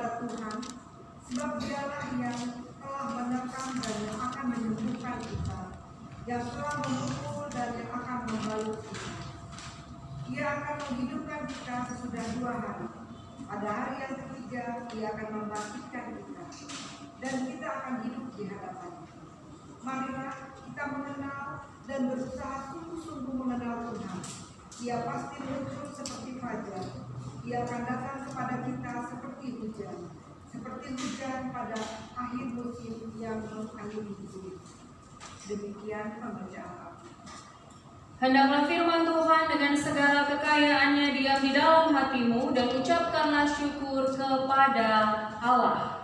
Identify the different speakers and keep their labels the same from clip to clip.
Speaker 1: kepada Tuhan, sebab Dialah yang telah menekan dan yang akan menyembuhkan kita, yang telah memukul dan yang akan membalut kita. Ia akan menghidupkan kita sesudah 2 hari. Pada hari yang ketiga, Ia akan membangkitkan kita, dan kita akan hidup di hadapan-Nya. Marilah kita mengenal dan berusaha sungguh-sungguh mengenal Tuhan. Ia pasti muncul seperti fajar. Ia akan datang kepada kita seperti hujan pada akhir musim yang mengakhiri hidup. Demikian pembacaan Alkitab.
Speaker 2: Hendaklah firman Tuhan dengan segala kekayaannya diam di dalam hatimu, dan ucapkanlah syukur kepada Allah.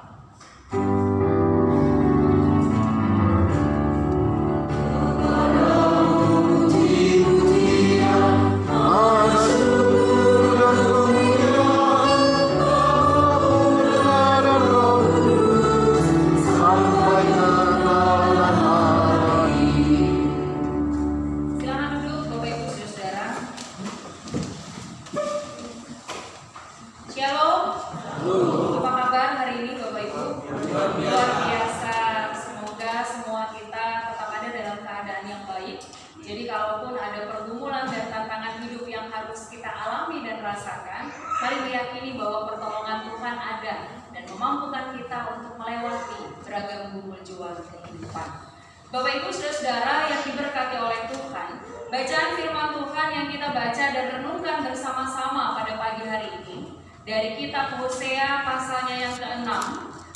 Speaker 3: Bapak Ibu Saudara yang diberkati oleh Tuhan, bacaan firman Tuhan yang kita baca dan renungkan bersama-sama pada pagi hari ini dari kitab Hosea pasalnya yang ke-6,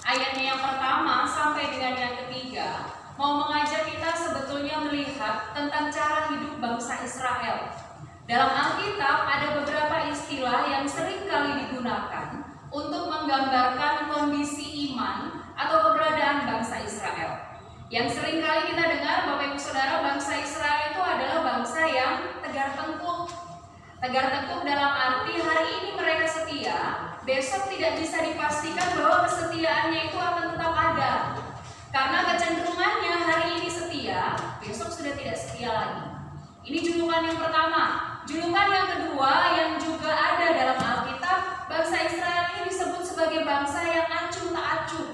Speaker 3: ayatnya yang pertama sampai dengan yang ketiga, mau mengajak kita sebetulnya melihat tentang cara hidup bangsa Israel. Dalam Alkitab ada beberapa istilah yang sering kali digunakan untuk menggambarkan kondisi iman atau keberadaan bangsa Israel. Yang sering kali kita dengar, Bapak Ibu Saudara, bangsa Israel itu adalah bangsa yang tegar tengkuk. Tegar tengkuk dalam arti hari ini mereka setia, besok tidak bisa dipastikan bahwa kesetiaannya itu akan tetap ada. Karena kecenderungannya hari ini setia, besok sudah tidak setia lagi. Ini julukan yang pertama. Julukan yang kedua yang juga ada dalam Alkitab, bangsa Israel ini disebut sebagai bangsa yang acuh tak acuh.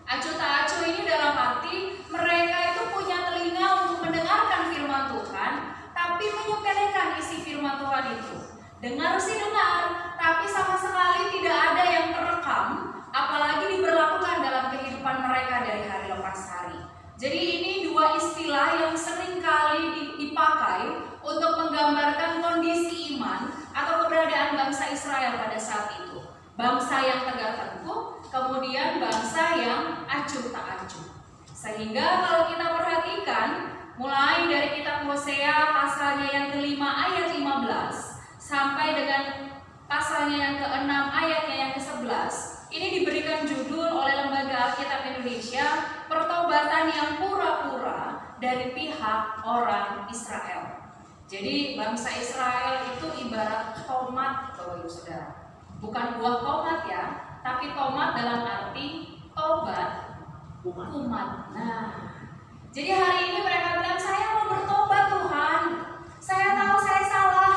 Speaker 3: Acuh tak acuh ini dalam arti mereka itu punya telinga untuk mendengarkan firman Tuhan, tapi menyepelekan isi firman Tuhan itu. Dengar sih dengar, tapi sama sekali tidak ada yang terekam, apalagi diberlakukan dalam kehidupan mereka dari hari lepas hari. Jadi ini dua istilah yang sering kali dipakai untuk menggambarkan kondisi iman atau keberadaan bangsa Israel pada saat itu. Bangsa yang tegar tengkuk, kemudian bangsa yang acuh tak acuh. Sehingga kalau kita perhatikan, mulai dari kitab Hosea pasalnya yang ke-5 ayat 15 sampai dengan pasalnya yang ke-6 ayatnya yang ke-11, ini diberikan judul oleh Lembaga Alkitab Indonesia, Pertobatan yang Pura-pura dari Pihak Orang Israel. Jadi bangsa Israel itu ibarat tomat, Bapak Ibu Saudara. Bukan buah tomat ya, tapi tomat dalam arti tobat umat. Nah, jadi hari ini mereka bilang, saya mau bertobat Tuhan, saya tahu saya salah.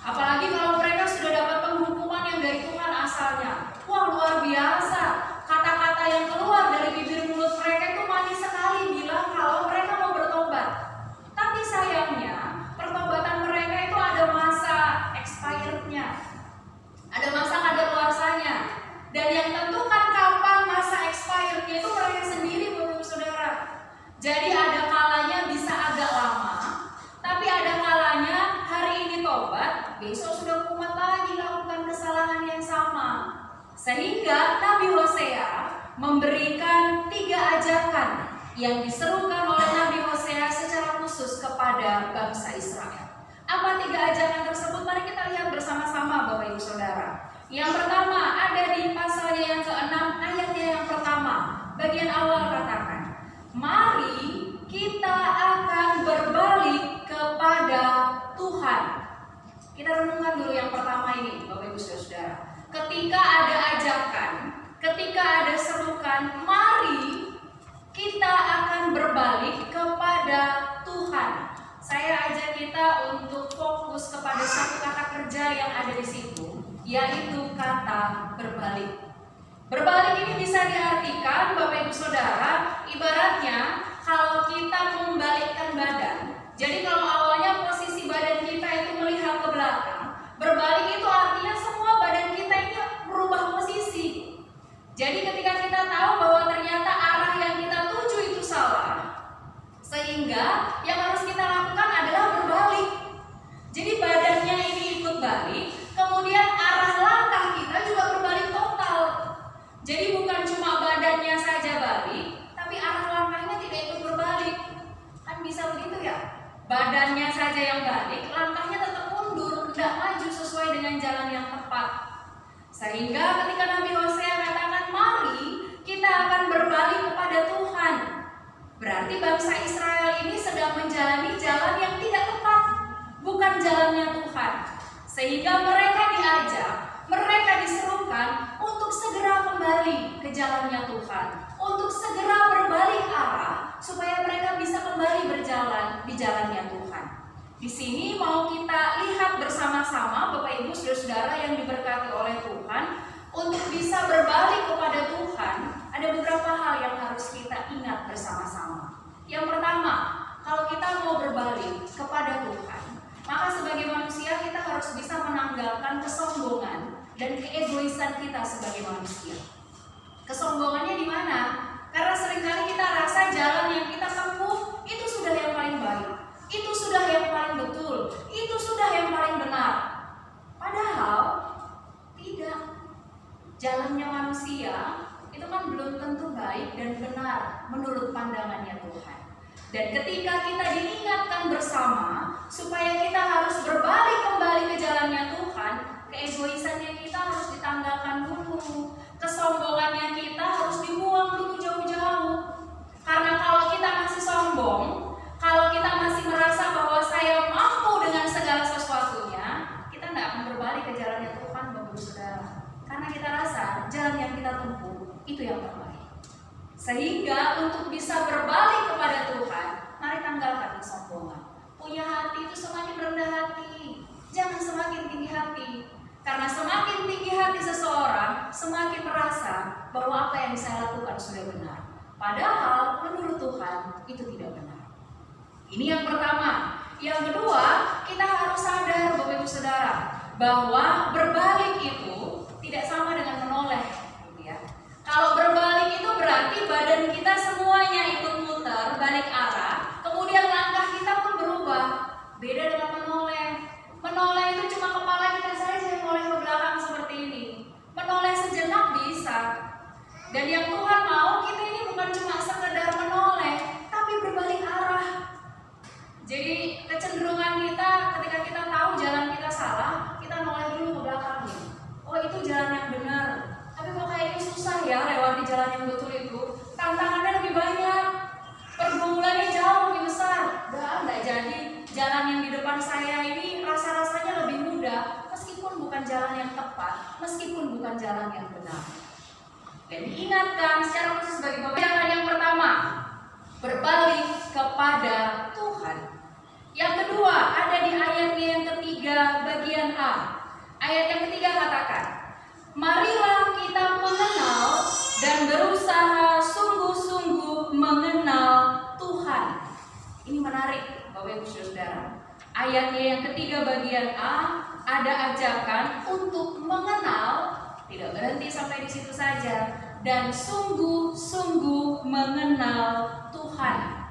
Speaker 3: Apalagi kalau mereka sudah dapat penghukuman yang dari Tuhan asalnya. Wah, luar biasa. Kata-kata yang keluar dari bibir mulut mereka itu manis sekali, bilang kalau mereka mau bertobat. Tapi sayangnya, pertobatan mereka itu ada masa expirednya, ada masa kadaluarsanya. Dan yang tentukan kapan masa expirednya itu mereka sendiri, Bapak Ibu Saudara. Jadi ada kalanya bisa agak lama, tapi ada kalanya hari ini tobat, besok sudah kumat lagi lakukan kesalahan yang sama. Sehingga Nabi Hosea memberikan 3 ajakan yang diserukan oleh Nabi Hosea secara khusus kepada bangsa Israel. Apa 3 ajakan tersebut? Mari kita lihat bersama-sama Bapak Ibu Saudara. Yang pertama ada di pasalnya yang ke-6 ayatnya yang pertama. Bagian awal katakan, mari kita akan berbalik kepada Tuhan. Kita renungkan dulu yang pertama ini Bapak Ibu Saudara. Ketika ada ajakan, ketika ada serukan, mari kita akan berbalik kepada Tuhan. Saya ajak kita untuk fokus kepada satu kata kerja yang ada di situ, yaitu kata berbalik. Berbalik ini bisa diartikan Bapak Ibu Saudara, ibaratnya kalau kita membalikkan badan. Jadi kalau awalnya posisi badan kita itu melihat ke belakang, berbalik itu artinya semua badan kita ini berubah posisi. Jadi ketika kita tahu bahwa ternyata arah yang kita tuju itu salah, sehingga yang harus kita lakukan adalah berbalik. Jadi badannya ini ikut balik, kemudian arah langkah kita juga berbalik total. Jadi bukan cuma badannya saja balik, tapi arah langkahnya tidak ikut berbalik. Kan bisa begitu ya? Badannya saja yang balik, langkahnya tetap mundur, tidak maju sesuai dengan jalan yang tepat. Sehingga ketika Nabi Hosea katakan, mari kita akan berbalik kepada Tuhan, berarti bangsa Israel ini sedang menjalani jalan yang tidak tepat, bukan jalannya Tuhan. Sehingga mereka diajak, mereka diserukan untuk segera kembali ke jalannya Tuhan, untuk segera berbalik arah supaya mereka bisa kembali berjalan di jalannya Tuhan. Di sini mau kita lihat bersama-sama Bapak Ibu Saudara yang diberkati oleh Tuhan, untuk bisa berbalik kepada Tuhan ada beberapa hal yang harus kita ingat bersama-sama. Yang pertama, kalau kita mau berbalik kepada Tuhan, maka sebagai manusia kita harus bisa menanggalkan kesombongan dan keegoisan kita sebagai manusia. Kesombongannya di mana? Karena seringkali kita rasa jalan yang kita tempuh itu sudah yang paling baik, itu sudah yang paling betul, itu sudah yang paling benar. Padahal tidak. Jalannya manusia itu kan belum tentu baik dan benar menurut pandangannya Tuhan. Dan ketika kita diingatkan bersama supaya kita harus berbalik kembali ke jalannya Tuhan, keegoisannya kita harus ditanggalkan dulu, kesombongannya kita harus dibuang dulu jauh-jauh. Karena kalau kita masih sombong, kalau kita masih merasa bahwa saya mampu dengan segala sesuatunya, kita tidak akan berbalik ke jalannya Tuhan, Bapak Ibu Saudara. Karena kita rasa jalan yang kita tempuh itu yang terbaik. Sehingga untuk bisa berbalik kepada Tuhan, mari tanggalkan kesombongan. Punya hati itu semakin rendah hati, jangan semakin tinggi hati. Karena semakin tinggi hati seseorang, semakin merasa bahwa apa yang saya lakukan sudah benar. Padahal menurut Tuhan itu tidak benar. Ini yang pertama. Yang kedua, kita harus sadar Bapak Ibu Saudara, bahwa berbalik itu tidak sama dengan menoleh, gitu ya. Kalau berbalik itu berarti badan kita semuanya ikut muter, balik arah, kemudian langkah kita pun berubah. Beda dengan menoleh. Menoleh itu cuma kepala kita saja yang menoleh ke belakang seperti ini. Menoleh sejenak bisa. Dan yang Tuhan mau kita ini bukan cuma sekedar menoleh, tapi berbalik arah. Jadi kecenderungan kita ketika kita tahu jalan kita salah, kita noleh dulu ke belakang nih. Oh itu jalan yang benar. Tapi kok kayaknya susah ya lewati jalan yang betul itu. Tantangannya lebih banyak, pergumulannya jauh lebih besar. Nggak jadi. Jalan yang di depan saya ini rasa-rasanya lebih mudah, meskipun bukan jalan yang tepat, meskipun bukan jalan yang benar. Dan diingatkan secara khusus bagi Bapak. Jalan yang pertama, berbalik kepada Tuhan. Yang kedua ada di ayatnya yang ketiga bagian A. Ayat yang ketiga katakan, marilah kita mengenal dan berusaha sungguh-sungguh mengenal Tuhan. Ini menarik Bapak Ibu Saudara. Ayatnya yang ketiga bagian A ada ajakan untuk mengenal, tidak berhenti sampai di situ saja, dan sungguh-sungguh mengenal Tuhan.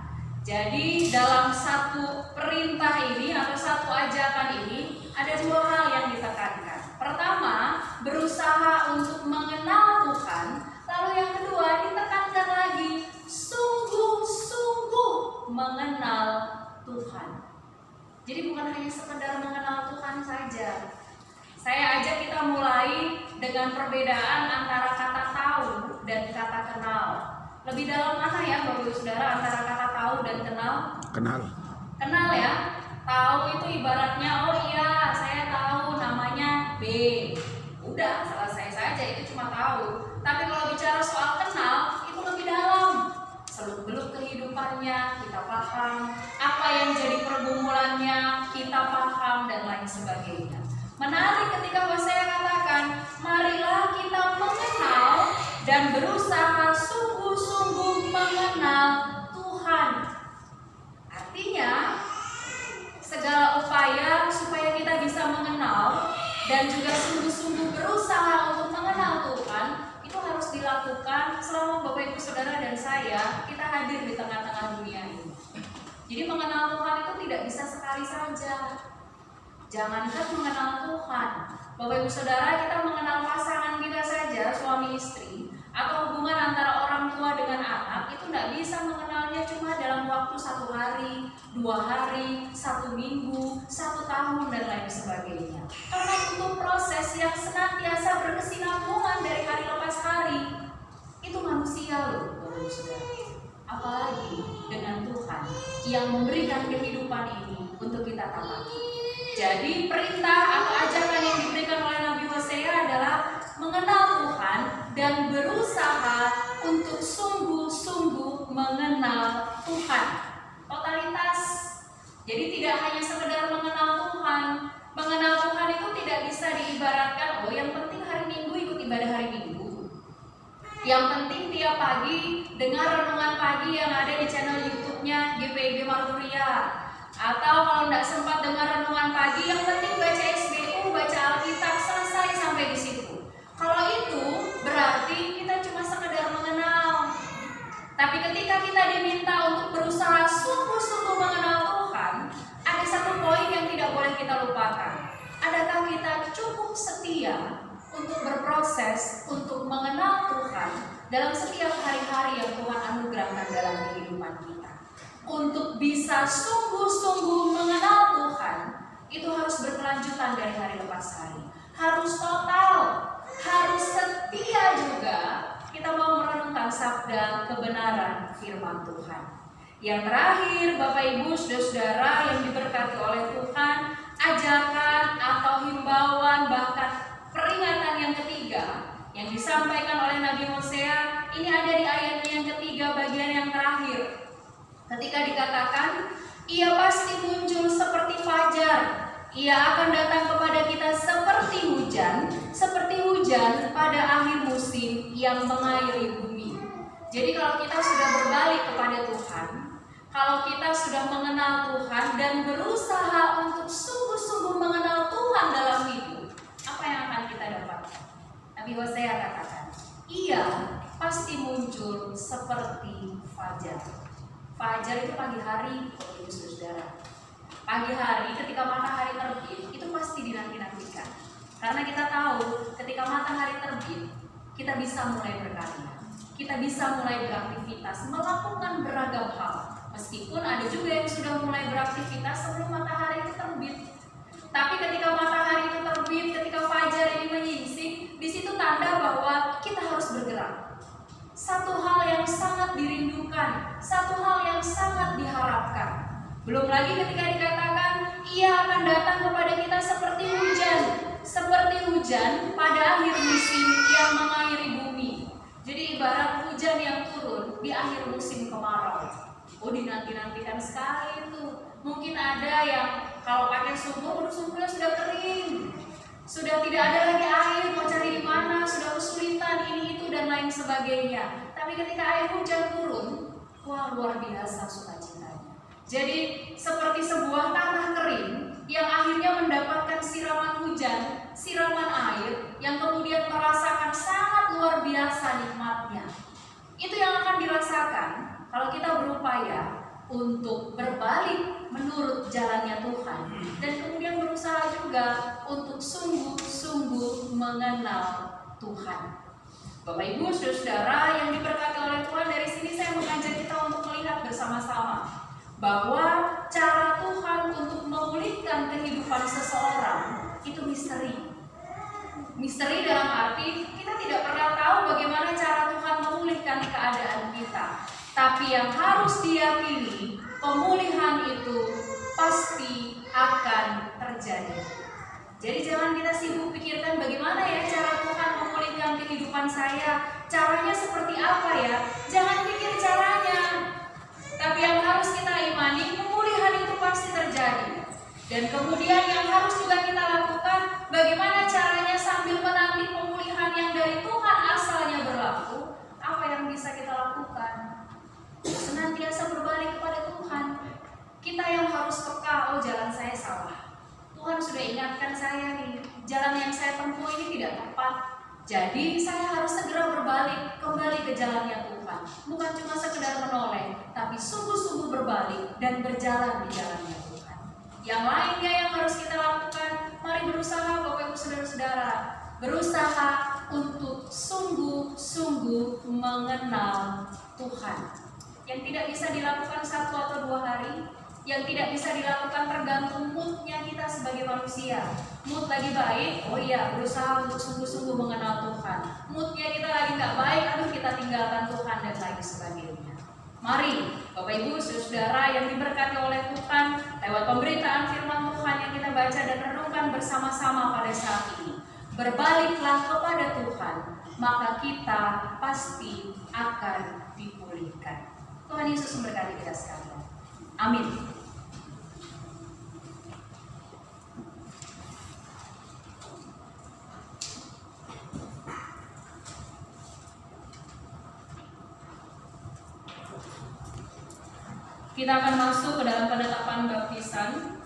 Speaker 3: Jadi dalam satu perintah ini atau satu ajakan ini ada dua hal yang ditekankan. Pertama, berusaha untuk mengenal Tuhan. Lalu yang kedua ditekankan lagi, sungguh-sungguh mengenal Tuhan. Jadi bukan hanya sekedar mengenal Tuhan saja. Saya ajak kita mulai dengan perbedaan antara kata tahu dan kata kenal. Lebih dalam mana ya Bapak Ibu Saudara antara kata tahu dan kenal?
Speaker 4: Kenal.
Speaker 3: Kenal ya. Tahu itu ibaratnya, oh iya saya tahu namanya B. Udah selesai saja, itu cuma tahu. Tapi kalau bicara soal kenal, itu lebih dalam. Seluk-beluk kehidupannya kita paham, apa yang jadi pergumulannya kita paham, dan lain sebagainya. Menarik ketika Hosea katakan, marilah kita mengenal dan berusaha sungguh-sungguh mengenal Tuhan. Artinya, segala upaya supaya kita bisa mengenal dan juga sungguh-sungguh berusaha untuk mengenal Tuhan itu harus dilakukan selama Bapak Ibu Saudara dan saya kita hadir di tengah-tengah dunia ini. Jadi mengenal Tuhan itu tidak bisa sekali saja. Jangankan mengenal Tuhan, Bapak Ibu Saudara, kita mengenal pasangan kita saja, suami istri, atau hubungan antara orang tua dengan anak itu tidak bisa mengenalnya cuma dalam waktu 1 hari, 2 hari, 1 minggu, 1 tahun dan lain sebagainya. Karena itu proses yang senantiasa berkesinambungan dari hari lepas hari. Itu manusia loh, Bapak Ibu Saudara. Apalagi dengan Tuhan yang memberikan kehidupan ini untuk kita tamati. Jadi perintah atau ajakan yang diberikan oleh Nabi Hosea adalah mengenal Tuhan dan berusaha untuk sungguh-sungguh mengenal Tuhan. Totalitas. Jadi tidak hanya sekedar mengenal Tuhan. Mengenal Tuhan itu tidak bisa diibaratkan, oh yang penting hari Minggu ikut ibadah hari Minggu. Yang penting tiap pagi dengar renungan pagi yang ada di channel YouTube-nya GPIB Marturia. Atau kalau tidak sempat dengar renungan pagi, yang penting baca SBU, baca Alkitab, selesai sampai di situ. Kalau itu berarti kita cuma sekedar mengenal. Tapi ketika kita diminta untuk berusaha sungguh-sungguh mengenal Tuhan, ada satu poin yang tidak boleh kita lupakan. Adakah kita cukup setia untuk berproses untuk mengenal Tuhan dalam setiap hari-hari yang Tuhan anugerahkan dalam kehidupan kita? Untuk bisa sungguh-sungguh mengenal Tuhan, itu harus berkelanjutan dari hari lepas hari. Harus total, harus setia juga kita mau merenungkan sabda kebenaran firman Tuhan. Yang terakhir, Bapak Ibu Saudara-saudara yang diberkati oleh Tuhan, ajakan atau himbauan bahkan peringatan yang ketiga yang disampaikan oleh Nabi Hosea, ini ada di ayatnya yang ketiga bagian yang terakhir. Ketika dikatakan, ia pasti muncul seperti fajar, ia akan datang kepada kita seperti hujan pada akhir musim yang mengairi bumi. Jadi kalau kita sudah berbalik kepada Tuhan, kalau kita sudah mengenal Tuhan dan berusaha untuk sungguh-sungguh mengenal Tuhan dalam hidup, apa yang akan kita dapatkan? Nabi Hosea katakan, ia pasti muncul seperti fajar. Fajar itu pagi hari, Bapak Ibu Saudara. Pagi hari ketika matahari terbit itu pasti dinanti-nantikan. Karena kita tahu ketika matahari terbit kita bisa mulai berkarya, kita bisa mulai beraktivitas, melakukan beragam hal. Meskipun ada juga yang sudah mulai beraktivitas sebelum matahari itu terbit. Tapi ketika matahari itu terbit, ketika fajar ini menyingsing, di situ tanda bahwa kita harus bergerak. Satu hal yang sangat dirindukan, satu hal yang sangat diharapkan. Belum lagi ketika dikatakan, ia akan datang kepada kita seperti hujan pada akhir musim yang mengairi bumi. Jadi ibarat hujan yang turun di akhir musim kemarau. Oh, dinanti-nantikan sekali itu. Mungkin ada yang kalau pakai sumur, sumurnya sudah kering. Sudah tidak ada lagi air, mau cari di mana, sudah kesulitan ini itu dan lain sebagainya. Tapi ketika air hujan turun, wah luar biasa sukacitanya. Jadi seperti sebuah tanah kering yang akhirnya mendapatkan siraman hujan, siraman air yang kemudian merasakan sangat luar biasa nikmatnya. Itu yang akan dirasakan kalau kita berupaya untuk berbalik menurut jalannya Tuhan dan kemudian berusaha juga untuk sungguh-sungguh mengenal Tuhan. Bapak Ibu Saudara yang diberkati oleh Tuhan, dari sini saya mengajak kita untuk melihat bersama-sama bahwa cara Tuhan untuk memulihkan kehidupan seseorang itu misteri. Misteri dalam arti kita tidak pernah tahu bagaimana cara Tuhan memulihkan keadaan kita. Tapi yang harus diyakini, pemulihan itu pasti akan terjadi. Jadi jangan kita sibuk pikirkan bagaimana ya cara Tuhan memulihkan kehidupan saya. Caranya seperti apa ya? Jangan pikir caranya. Tapi yang harus kita imani, pemulihan itu pasti terjadi. Dan kemudian yang harus juga kita lakukan, bagaimana caranya sambil menanti pemulihan yang dari Tuhan asalnya berlaku, Jadi saya harus segera berbalik kembali ke jalannya Tuhan. Bukan cuma sekedar menoleh, tapi sungguh-sungguh berbalik dan berjalan di jalannya Tuhan. Yang lainnya yang harus kita lakukan, mari berusaha Bapak Ibu Saudara-saudara. Berusaha untuk sungguh-sungguh mengenal Tuhan. Yang tidak bisa dilakukan 1 atau 2 hari, yang tidak bisa dilakukan tergantung moodnya kita sebagai manusia. Mood lagi baik, oh iya, berusaha untuk sungguh-sungguh mengenal Tuhan. Moodnya kita lagi nggak baik, aduh kita tinggalkan Tuhan dan lain sebagainya. Mari Bapak Ibu Saudara yang diberkati oleh Tuhan, lewat pemberitaan firman Tuhan yang kita baca dan renungkan bersama-sama pada saat ini, berbaliklah kepada Tuhan, maka kita pasti akan dipulihkan. Tuhan Yesus memberkati kita sekalian. Amin. Kita akan masuk ke dalam penetapan baptisan.